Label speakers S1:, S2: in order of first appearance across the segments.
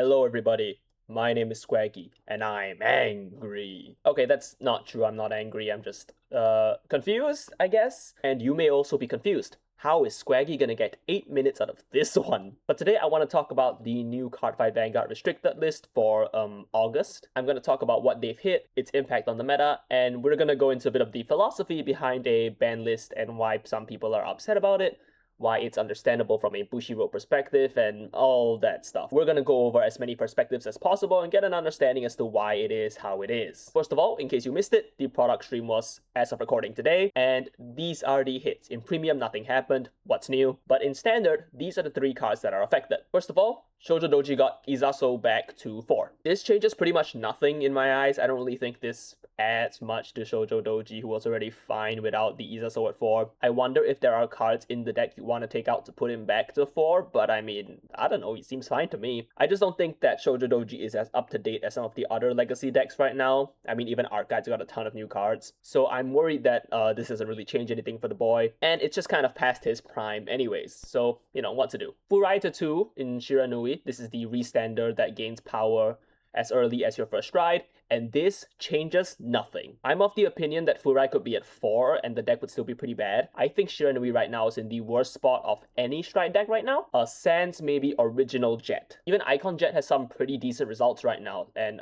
S1: Hello everybody, my name is Squaggy, and I'm angry. Okay, that's not true, I'm not angry, I'm just, confused, I guess? And you may also be confused. How is Squaggy gonna get 8 minutes out of this one? But today I want to talk about the new Cardfight Vanguard restricted list for, August. I'm gonna talk about what they've hit, its impact on the meta, and we're gonna go into a bit of the philosophy behind a ban list and why some people are upset about it, why it's understandable from a Bushiroad perspective, and all that stuff. We're gonna go over as many perspectives as possible and get an understanding as to why it is how it is. First of all, in case you missed it, the product stream was as of recording today, and these are the hits. In Premium, nothing happened. What's new? But in Standard, these are the 3 cards that are affected. First of all, Shoujo Doji got Izaso back to 4. This changes pretty much nothing in my eyes. I don't really think this adds much to Shoujo Doji, who was already fine without the Izaso at 4. I wonder if there are cards in the deck you want to take out to put him back to 4, but I mean, I don't know, he seems fine to me. I just don't think that Shoujo Doji is as up to date as some of the other legacy decks right now. I mean, even Art Guide's got a ton of new cards. So I'm worried that this doesn't really change anything for the boy, and it's just kind of past his prime anyways. So, you know, what to do. Furai to 2 in Shiranui. This is the restander that gains power as early as your first stride, and this changes nothing. I'm of the opinion that Furai could be at 4 and the deck would still be pretty bad. I think Shiranui right now is in the worst spot of any stride deck right now. Sans maybe original Jet. Even Icon Jet has some pretty decent results right now, and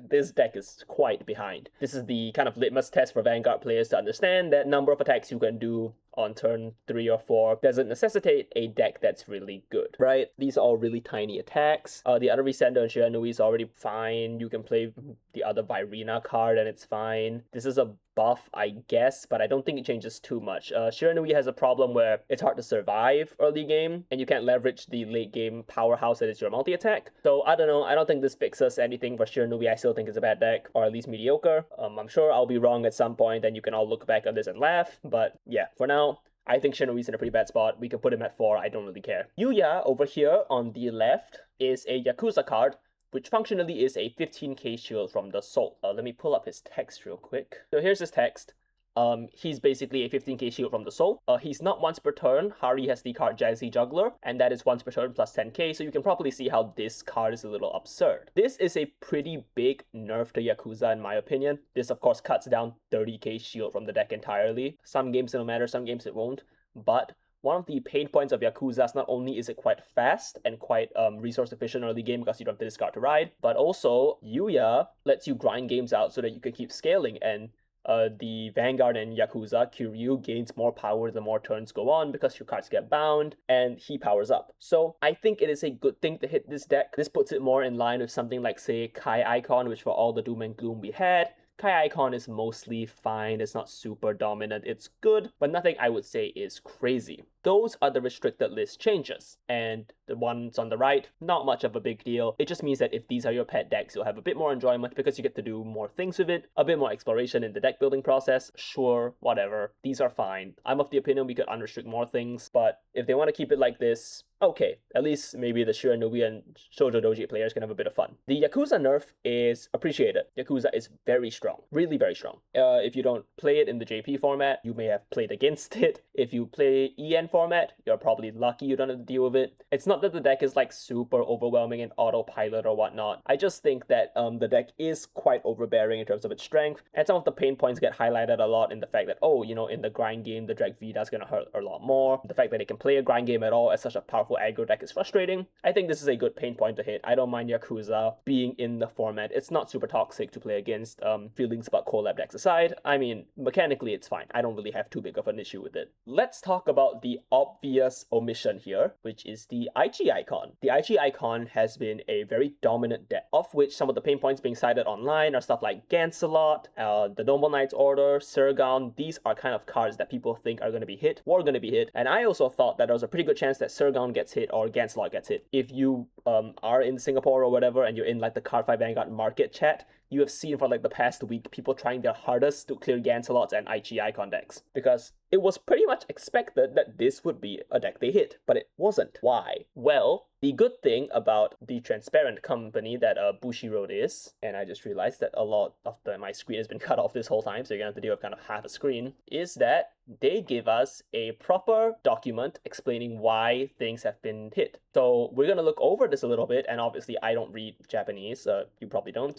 S1: this deck is quite behind. This is the kind of litmus test for Vanguard players to understand that number of attacks you can do on turn 3 or 4 doesn't necessitate a deck that's really good, right? These are all really tiny attacks. The other Resender and Shiranui is already fine. You can play the other Virina card and it's fine. This is a buff, I guess, but I don't think it changes too much. Shiranui has a problem where it's hard to survive early game, and you can't leverage the late game powerhouse that is your multi-attack. So I don't know, I don't think this fixes anything for Shiranui. I still think it's a bad deck, or at least mediocre. I'm sure I'll be wrong at some point, and you can all look back on this and laugh, but yeah, for now, I think Shiranui's in a pretty bad spot. We can put him at 4, I don't really care. Yuya, over here on the left, is a Yakuza card, which functionally is a 15k shield from the soul. Let me pull up his text real quick. So here's his text. He's basically a 15k shield from the soul. He's not once per turn. Hari has the card Jazzy Juggler, and that is once per turn plus 10k, so you can probably see how this card is a little absurd. This is a pretty big nerf to Yakuza in my opinion. This of course cuts down 30k shield from the deck entirely. Some games it'll matter, some games it won't, but one of the pain points of Yakuza is not only is it quite fast and quite resource efficient early game because you don't have to discard to ride, but also Yuya lets you grind games out so that you can keep scaling, and the Vanguard and Yakuza, Kiryu gains more power the more turns go on because your cards get bound and he powers up. So I think it is a good thing to hit this deck. This puts it more in line with something like, say, Kai Icon, which for all the doom and gloom we had, Kai Icon is mostly fine. It's not super dominant. It's good, but nothing I would say is crazy. Those are the restricted list changes, and the ones on the right, not much of a big deal. It just means that if these are your pet decks, you'll have a bit more enjoyment because you get to do more things with it, a bit more exploration in the deck building process. Sure, whatever. These are fine. I'm of the opinion we could unrestrict more things, but if they want to keep it like this, okay, at least maybe the Shiranui and Shoujo Doji players can have a bit of fun. The Yakuza nerf is appreciated. Yakuza is very strong, really very strong. If you don't play it in the JP format, you may have played against it. If you play EN format, you're probably lucky you don't have to deal with it. It's not that the deck is like super overwhelming in autopilot or whatnot. I just think that the deck is quite overbearing in terms of its strength, and some of the pain points get highlighted a lot in the fact that, oh, you know, in the grind game, the Drag Vita is going to hurt a lot more. The fact that they can play a grind game at all as such a powerful aggro deck is frustrating. I think this is a good pain point to hit. I don't mind Yakuza being in the format. It's not super toxic to play against. Feelings about collab decks aside, I mean, mechanically it's fine. I don't really have too big of an issue with it. Let's talk about the obvious omission here, which is the Aichi icon. The Aichi icon has been a very dominant deck, of which some of the pain points being cited online are stuff like Gancelot, the Noble Knight's Order, Surgown. These are kind of cards that people think are going to be hit, were going to be hit, and I also thought that there was a pretty good chance that Surgown gets hit or Gancelot gets hit. If you are in Singapore or whatever and you're in like the Cardfight Vanguard market chat, you have seen for like the past week people trying their hardest to clear Gancelots and Aichi icon decks, because it was pretty much expected that this this would be a deck they hit, but it wasn't. Why? Well, the good thing about the transparent company that Bushiroad is, and I just realized that a lot of my screen has been cut off this whole time, so you're gonna have to deal with kind of half a screen, is that they give us a proper document explaining why things have been hit. So we're gonna look over this a little bit, and obviously I don't read Japanese, you probably don't.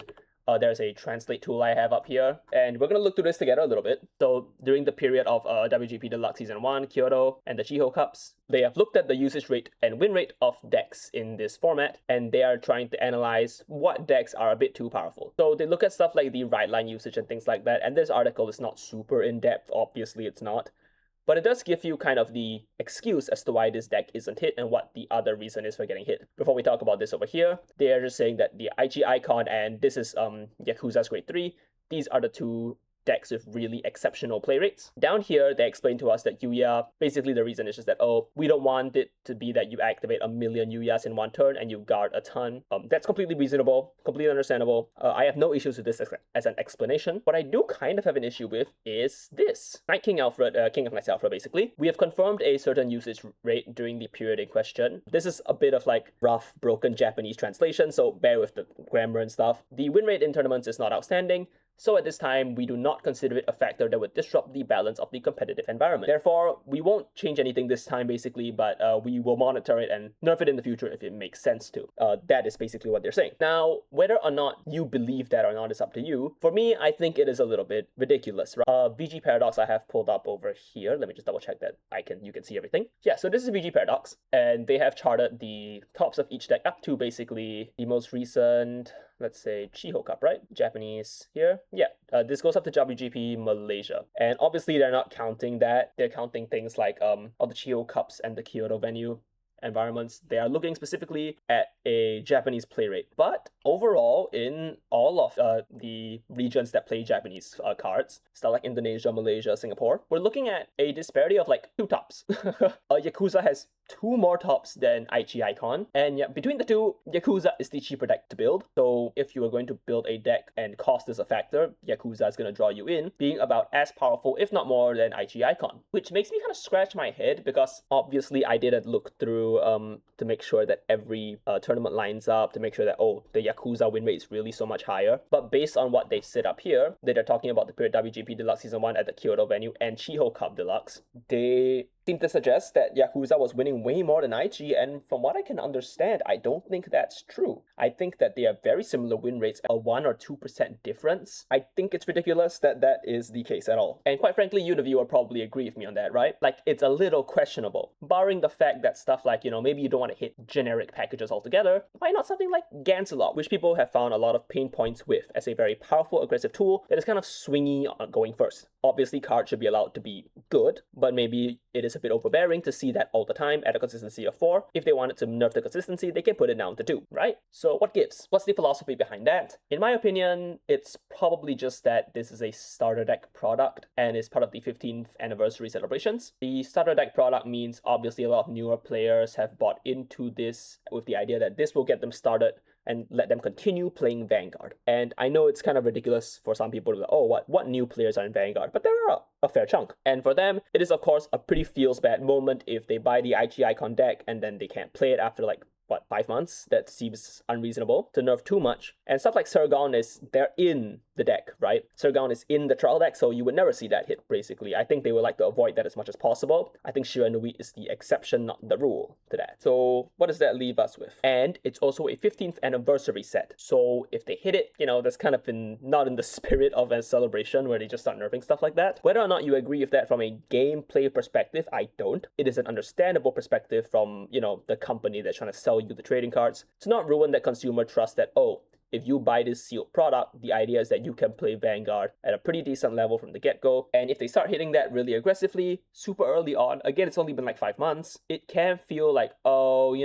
S1: There's a translate tool I have up here, and we're going to look through this together a little bit. So during the period of WGP Deluxe Season 1, Kyoto, and the Chiho Cups, they have looked at the usage rate and win rate of decks in this format, and they are trying to analyze what decks are a bit too powerful. So they look at stuff like the right line usage and things like that, and this article is not super in-depth, obviously it's not. But it does give you kind of the excuse as to why this deck isn't hit and what the other reason is for getting hit. Before we talk about this over here, they are just saying that the IG Icon and this is Yakuza's Grade 3, these are the two decks with really exceptional play rates. Down here, they explain to us that Yuya, basically the reason is just that, oh, we don't want it to be that you activate a million Yuyas in one turn and you guard a ton. That's completely reasonable, completely understandable. I have no issues with this as an explanation. What I do kind of have an issue with is this. Night King Alfred, King of Knights Alfred, basically. We have confirmed a certain usage rate during the period in question. This is a bit of like rough, broken Japanese translation, so bear with the grammar and stuff. The win rate in tournaments is not outstanding, so at this time, we do not consider it a factor that would disrupt the balance of the competitive environment. Therefore, we won't change anything this time, basically, but we will monitor it and nerf it in the future if it makes sense to. That is basically what they're saying. Now, whether or not you believe that or not is up to you. For me, I think it is a little bit ridiculous. VG Paradox I have pulled up over here. Let me just double check that you can see everything. Yeah, so this is VG Paradox, and they have charted the tops of each deck up to basically the most recent, let's say, Chiho Cup, right? Japanese here. Yeah, this goes up to WGP Malaysia. And obviously they're not counting that. They're counting things like all the Chiho Cups and the Kyoto venue environments. They are looking specifically at a Japanese play rate. But overall, in all of the regions that play Japanese cards, stuff like Indonesia, Malaysia, Singapore, we're looking at a disparity of like 2 tops. Yakuza has 2 more tops than Aichi Icon, and yeah, between the two, Yakuza is the cheaper deck to build. So if you are going to build a deck and cost is a factor, Yakuza is going to draw you in, being about as powerful, if not more, than Aichi Icon, which makes me kind of scratch my head because obviously I didn't look through to make sure that every tournament lines up, to make sure that, oh, the Yakuza win rate is really so much higher. But based on what they've set up here, that they're talking about the period WGP Deluxe Season 1 at the Kyoto venue and Chiho Cup Deluxe, they seem to suggest that Yakuza was winning way more than Aichi, and from what I can understand, I don't think that's true. I think that they have very similar win rates, a 1 or 2% difference. I think it's ridiculous that that is the case at all. And quite frankly, you the viewer probably agree with me on that, right? Like, it's a little questionable. Barring the fact that stuff like, maybe you don't want to hit generic packages altogether, why not something like Gancelot, which people have found a lot of pain points with as a very powerful, aggressive tool that is kind of swingy on going first. Obviously, cards should be allowed to be good, but maybe it is a bit overbearing to see that all the time at a consistency of 4. If they wanted to nerf the consistency, they can put it down to 2, right? So what gives? What's the philosophy behind that? In my opinion, it's probably just that this is a starter deck product and is part of the 15th anniversary celebrations. The starter deck product means obviously a lot of newer players have bought into this with the idea that this will get them started and let them continue playing Vanguard. And I know it's kind of ridiculous for some people to be like, oh, what new players are in Vanguard? But there are a fair chunk. And for them, it is of course a pretty feels bad moment if they buy the Aichi Icon deck and then they can't play it after like 5 months? That seems unreasonable to nerf too much. And stuff like Sergon they're in the deck, right? Sergon is in the trial deck, so you would never see that hit, basically. I think they would like to avoid that as much as possible. I think Shiranui is the exception, not the rule to that. So what does that leave us with? And it's also a 15th anniversary set. So if they hit it, that's kind of not in the spirit of a celebration where they just start nerfing stuff like that. Whether or not you agree with that from a gameplay perspective, I don't. It is an understandable perspective from, the company that's trying to sell you the trading cards to not ruin that consumer trust that, oh, if you buy this sealed product, the idea is that you can play Vanguard at a pretty decent level from the get-go. And if they start hitting that really aggressively, super early on, again, it's only been like 5 months, it can feel like, oh,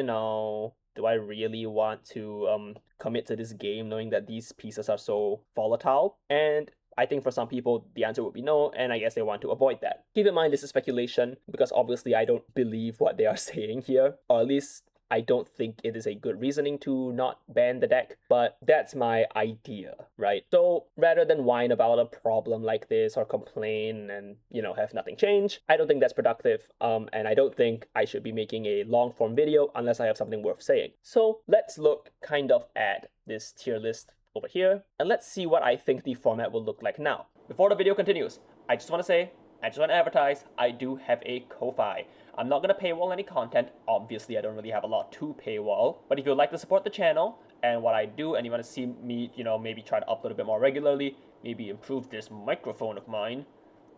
S1: do I really want to commit to this game knowing that these pieces are so volatile? And I think for some people, the answer would be no, and I guess they want to avoid that. Keep in mind, this is speculation, because obviously I don't believe what they are saying here, or at least I don't think it is a good reasoning to not ban the deck, but that's my idea, right? So rather than whine about a problem like this or complain and, have nothing change, I don't think that's productive. And I don't think I should be making a long form video unless I have something worth saying. So let's look kind of at this tier list over here, and let's see what I think the format will look like now. Before the video continues, I just want to advertise, I do have a Ko-Fi. I'm not going to paywall any content. Obviously, I don't really have a lot to paywall. But if you'd like to support the channel and what I do, and you want to see me, maybe try to upload a bit more regularly, maybe improve this microphone of mine,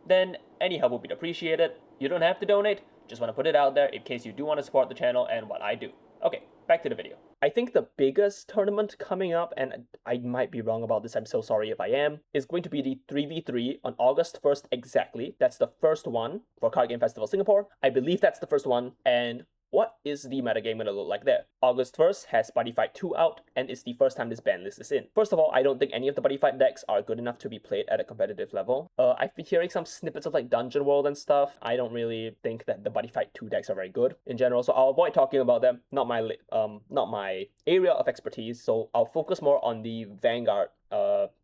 S1: then any help would be appreciated. You don't have to donate. Just want to put it out there in case you do want to support the channel and what I do. Okay, back to the video. I think the biggest tournament coming up, and I might be wrong about this, I'm so sorry if I am, is going to be the 3v3 on August 1st exactly. That's the first one for Card Game Festival Singapore. I believe that's the first one, and what is the metagame going to look like there? August 1st has Buddy Fight 2 out, and it's the first time this ban list is in. First of all, I don't think any of the Buddy Fight decks are good enough to be played at a competitive level. I've been hearing some snippets of like Dungeon World and stuff. I don't really think that the Buddy Fight 2 decks are very good in general, so I'll avoid talking about them. Not my area of expertise, so I'll focus more on the Vanguard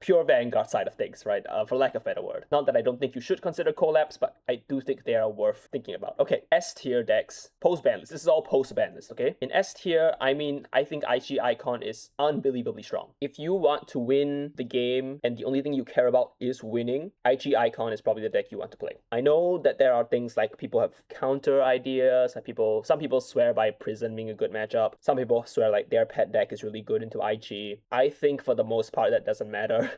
S1: pure Vanguard side of things, right? For lack of a better word. Not that I don't think you should consider collabs, but I do think they are worth thinking about. Okay, S tier decks, post-ban list. This is all post-ban list, okay? In S tier, I think IG Icon is unbelievably strong. If you want to win the game and the only thing you care about is winning, IG Icon is probably the deck you want to play. I know that there are things like people have counter ideas, and some people swear by Prison being a good matchup. Some people swear like their pet deck is really good into IG. I think for the most part that doesn't matter.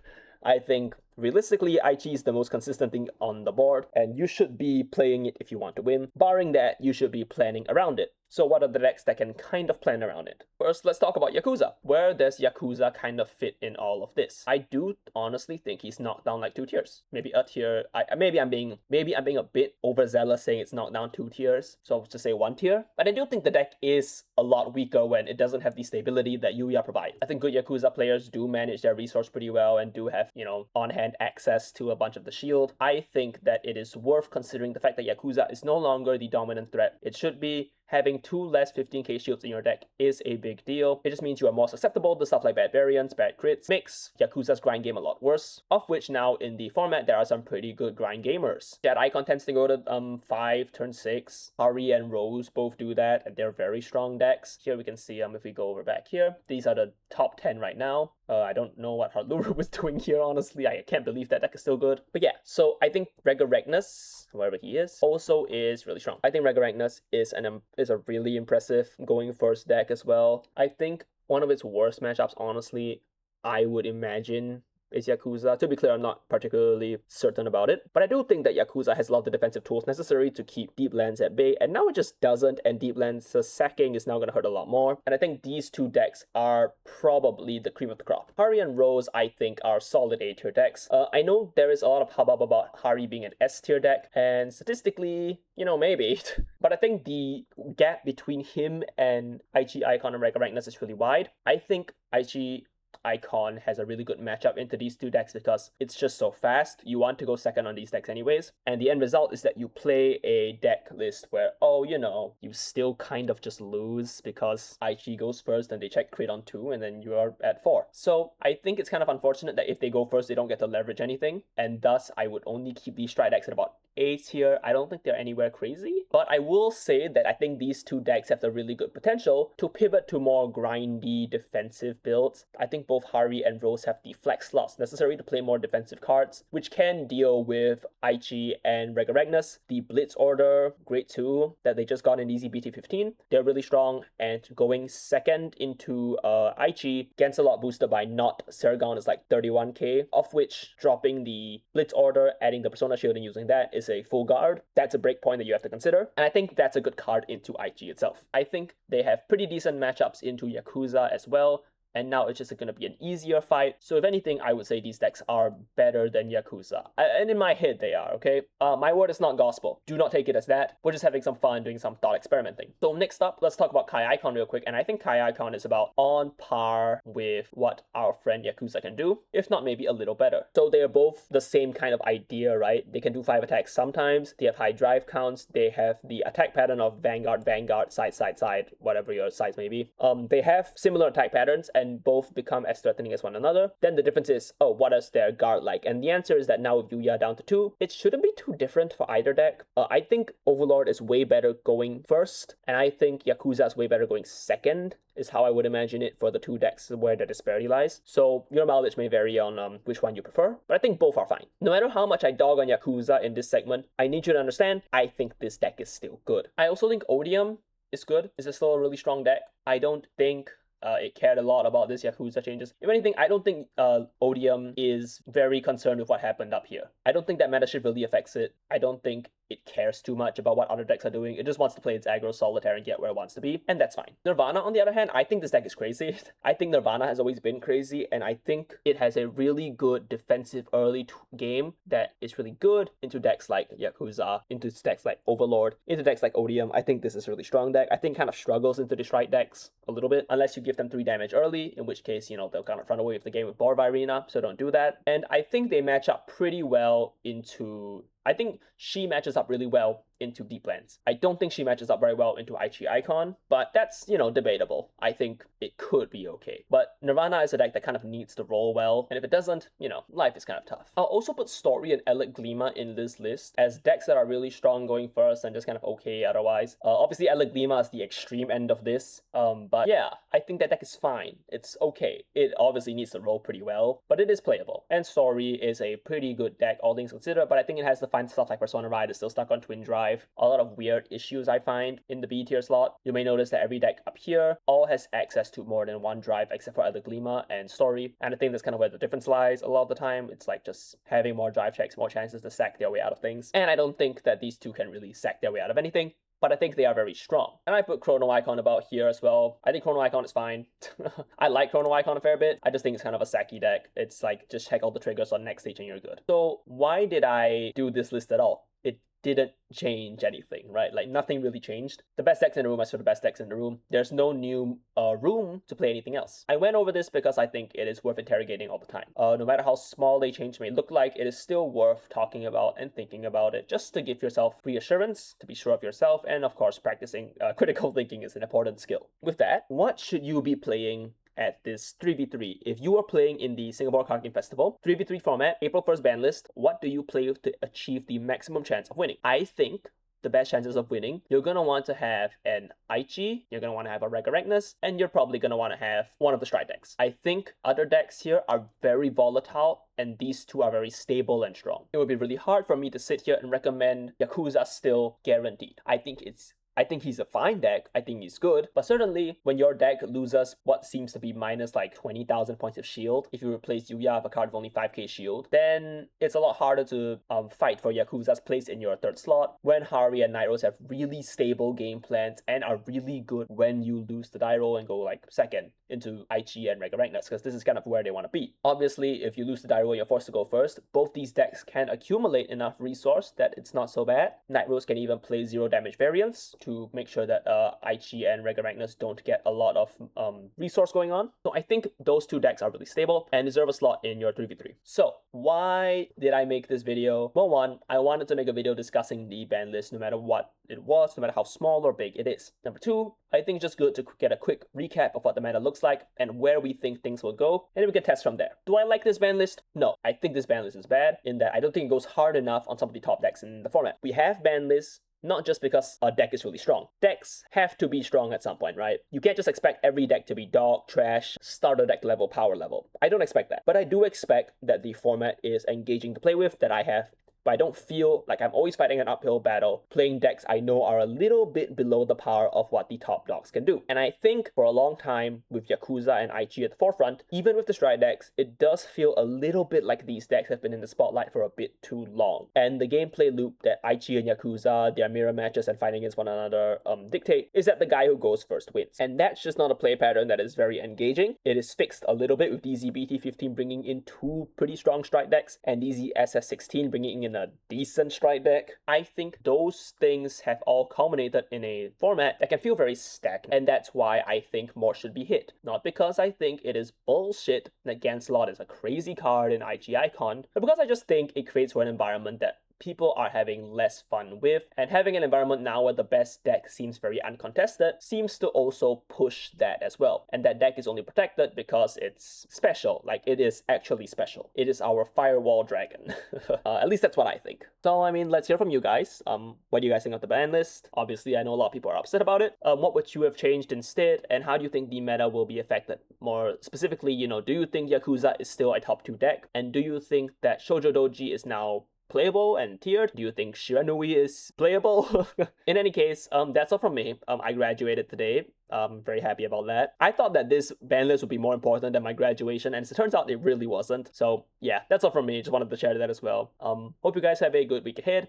S1: I think realistically, IG is the most consistent thing on the board, and you should be playing it if you want to win. Barring that, you should be planning around it. So what are the decks that can kind of plan around it? First, let's talk about Yakuza. Where does Yakuza kind of fit in all of this? I do honestly think he's knocked down like 2 tiers. Maybe a tier. Maybe I'm being a bit overzealous saying it's knocked down 2 tiers. So I'll just say 1 tier. But I do think the deck is a lot weaker when it doesn't have the stability that Yuya provides. I think good Yakuza players do manage their resource pretty well and do have, on-hand access to a bunch of the shield. I think that it is worth considering the fact that Yakuza is no longer the dominant threat it should be. Having 2 less 15k shields in your deck is a big deal. It just means you are more susceptible to stuff like bad variants, bad crits, makes Yakuza's grind game a lot worse, of which now in the format there are some pretty good grind gamers. That Icon tends to go to 5, turn 6. Hari and Rose both do that, and they're very strong decks. Here we can see if we go over back here. These are the top 10 right now. I don't know what Harluru was doing here, honestly. I can't believe that deck is still good. But yeah, so I think Regoragnus, whoever he is, also is really strong. I think Regoragnus is a really impressive going first deck as well. I think one of its worst matchups, honestly, I would imagine is Yakuza. To be clear, I'm not particularly certain about it, but I do think that Yakuza has a lot of the defensive tools necessary to keep deep lands at bay, and now it just doesn't, and deep lands sacking is now going to hurt a lot more, and I think these 2 decks are probably the cream of the crop. Hari and Rose, I think, are solid A tier decks. I know there is a lot of hubbub about Hari being an S tier deck, and statistically, maybe, but I think the gap between him and IG Icon and Regoragnus is really wide. I think IG Icon has a really good matchup into these 2 decks because it's just so fast. You want to go second on these decks anyways, and the end result is that you play a deck list where, you still kind of just lose because IG goes first and they check crit on 2 and then you are at 4. So I think it's kind of unfortunate that if they go first they don't get to leverage anything, and thus I would only keep these strike decks at about A tier. I don't think they're anywhere crazy, but I will say that I think these 2 decks have the really good potential to pivot to more grindy defensive builds. I think both Hari and Rose have the flex slots necessary to play more defensive cards, which can deal with IG and Regoragnus. The Blitz Order, Grade 2, that they just got in Easy BT15, they're really strong, and going second into IG, Gancelot boosted by not Saragon is like 31k, of which dropping the Blitz Order, adding the Persona Shield and using that is a full guard. That's a break point that you have to consider, and I think that's a good card into IG itself. I think they have pretty decent matchups into Yakuza as well, and now it's just going to be an easier fight. So if anything, I would say these decks are better than Yakuza. And in my head, they are, okay? My word is not gospel. Do not take it as that. We're just having some fun doing some thought experimenting. So next up, let's talk about Kai Icon real quick. And I think Kai Icon is about on par with what our friend Yakuza can do, if not maybe a little better. So they are both the same kind of idea, right? They can do 5 attacks sometimes. They have high drive counts. They have the attack pattern of Vanguard, Vanguard, side, side, side, whatever your size may be. They have similar attack patterns and both become as threatening as one another. Then the difference is, oh, what is their guard like? And the answer is that now with Yuya down to 2, it shouldn't be too different for either deck. I think Overlord is way better going first, and I think Yakuza is way better going second, is how I would imagine it for the 2 decks where the disparity lies. So your mileage may vary on which one you prefer, but I think both are fine. No matter how much I dog on Yakuza in this segment, I need you to understand, I think this deck is still good. I also think Odium is good. It's still a really strong deck. I don't think it cared a lot about this Yakuza changes. If anything, I don't think Odium is very concerned with what happened up here. I don't think that meta shift really affects it. I don't think it cares too much about what other decks are doing. It just wants to play its aggro solitaire and get where it wants to be, and that's fine. Nirvana, on the other hand, I think this deck is crazy. I think Nirvana has always been crazy, and I think it has a really good defensive early game that is really good into decks like Yakuza, into decks like Overlord, into decks like Odium. I think this is a really strong deck. I think kind of struggles into the strike decks a little bit, unless you give them 3 damage early, in which case, they'll kind of run away with the game with Borvarina, so don't do that. And I think they match up pretty well into... I think she matches up really well into Deep Lands. I don't think she matches up very well into Aichi Icon, but that's, debatable. I think it could be okay. But Nirvana is a deck that kind of needs to roll well, and if it doesn't, life is kind of tough. I'll also put Story and Elec Glima in this list as decks that are really strong going first and just kind of okay otherwise. Obviously, Elec Glima is the extreme end of this, but yeah, I think that deck is fine. It's okay. It obviously needs to roll pretty well, but it is playable. And Story is a pretty good deck, all things considered, but I think it has to find stuff like Persona Ride is still stuck on Twin Drive. A lot of weird issues I find in the B tier slot. You may notice that every deck up here all has access to more than 1 drive except for Elec Glima and Story, and I think that's kind of where the difference lies a lot of the time. It's like just having more drive checks, more chances to sack their way out of things, and I don't think that these 2 can really sack their way out of anything, but I think they are very strong. And I put Chrono Icon about here as well. I think Chrono Icon is fine. I like Chrono Icon a fair bit. I just think it's kind of a sacky deck. It's like, just check all the triggers on next stage and you're good. So why did I do this list at all? It didn't change anything, right? Like, nothing really changed. The best decks in the room are still the best decks in the room. There's no new room to play anything else. I went over this because I think it is worth interrogating all the time. No matter how small a change may look like, it is still worth talking about and thinking about it, just to give yourself reassurance, to be sure of yourself, and of course, practicing critical thinking is an important skill. With that, what should you be playing at this 3v3? If you are playing in the Singapore Card Game Festival, 3v3 format, April 1st ban list, what do you play to achieve the maximum chance of winning? I think the best chances of winning, you're going to want to have an Aichi, you're going to want to have a Regoragnus, and you're probably going to want to have one of the strike decks. I think other decks here are very volatile, and these 2 are very stable and strong. It would be really hard for me to sit here and recommend Yakuza still guaranteed. I think he's a fine deck. I think he's good. But certainly, when your deck loses what seems to be minus like 20,000 points of shield, if you replace Yuya with a card of only 5k shield, then it's a lot harder to fight for Yakuza's place in your 3rd slot when Hari and Nairos have really stable game plans and are really good when you lose the die roll and go like 2nd into Aichi and Regoragnus, because this is kind of where they want to be. Obviously, if you lose the die roll and you're forced to go first, both these decks can accumulate enough resource that it's not so bad. Nairos can even play 0 damage variants to make sure that Aichi and Regoragnus don't get a lot of resource going on. So I think those 2 decks are really stable and deserve a slot in your 3v3. So why did I make this video? Well, 1, I wanted to make a video discussing the ban list no matter what it was, no matter how small or big it is. Number 2, I think it's just good to get a quick recap of what the meta looks like and where we think things will go, and then we can test from there. Do I like this ban list? No, I think this ban list is bad in that I don't think it goes hard enough on some of the top decks in the format. We have ban lists not just because a deck is really strong. Decks have to be strong at some point, right? You can't just expect every deck to be dog, trash, starter deck level, power level. I don't expect that. But I do expect that the format is engaging to play with, that I have but I don't feel like I'm always fighting an uphill battle, playing decks I know are a little bit below the par of what the top dogs can do. And I think for a long time, with Yakuza and IG at the forefront, even with the stride decks, it does feel a little bit like these decks have been in the spotlight for a bit too long. And the gameplay loop that IG and Yakuza, their mirror matches and fighting against one another dictate is that the guy who goes first wins. And that's just not a play pattern that is very engaging. It is fixed a little bit with DZBT15 bringing in two pretty strong strike decks and DZSS16 bringing in a decent strike deck. I think those things have all culminated in a format that can feel very stacked, and that's why I think more should be hit. Not because I think it is bullshit that Gancelot is a crazy card in IG Icon, but because I just think it creates for an environment that people are having less fun with, and having an environment now where the best deck seems very uncontested seems to also push that as well. And that deck is only protected because it's special, like it is actually special. It is our firewall dragon. At least that's what I think. So I mean, let's hear from you guys. What do you guys think of the ban list? Obviously, I know a lot of people are upset about it. What would you have changed instead, and how do you think the meta will be affected? More specifically, do you think Yakuza is still a top 2 deck? And do you think that Shoujo Doji is now playable and tiered? Do you think Shiranui is playable? In any case, that's all from me. I graduated today. I'm very happy about that. I thought that this ban list would be more important than my graduation, and as it turns out, it really wasn't. So yeah, that's all from me. Just wanted to share that as well. Hope you guys have a good week ahead.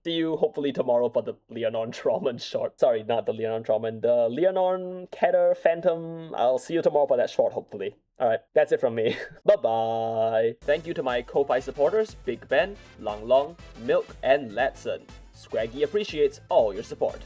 S1: See you hopefully tomorrow for the Leonorn Trauman short. Sorry, not the Leonorn Trauman, the Leonorn Keter Phantom. I'll see you tomorrow for that short, hopefully. Alright, that's it from me. Bye-bye. Thank you to my Ko-Fi supporters, Big Ben, Long Long, Milk, and Latson. Scraggy appreciates all your support.